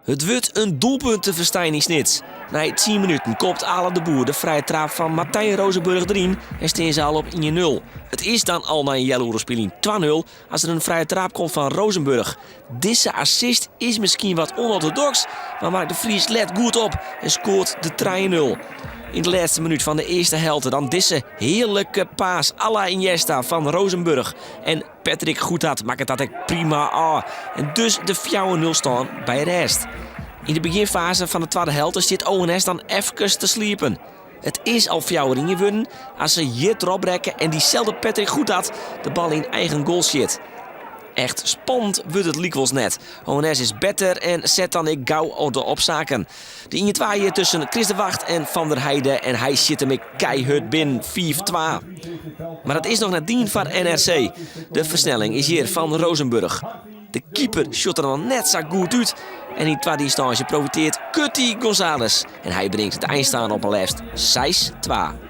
Het wordt een doelpunt te verstaan in Snits. Na 10 minuten kopt Alain de Boer de vrije trap van Martijn Rozenburg erin en staan ze al op 1-0. Het is dan al na een jaloerspeling 2-0 als er een vrije trap komt van Rozenburg. Deze assist is misschien wat onorthodox, maar maakt de Fries let goed op en scoort de 3-0. In de laatste minuut van de eerste helft dan deze heerlijke paas à la Iniesta van Rozenburg. En Patrick Goedhart maakt het dat ik prima aan. En dus de 4-0 staan bij rest. In de beginfase van de tweede helft zit ONS dan even te sliepen. Het is al 4-1 geworden als ze Jit Robrekken en diezelfde Patrick Goedhart de bal in eigen goal zit. Echt spannend wordt het liek net. ONS is beter en zet dan ik gauw op zaken. De ingetwaaien tussen Chris de Wacht en Van der Heijden en hij zit hem keihard binnen 4-2. Maar het is nog net dien van NRC. De versnelling is hier van Rozenburg. De keeper shot er dan net zo goed uit. En in tweede instantie profiteert Cutty González. En hij brengt het eindstand op een lijst 6-2.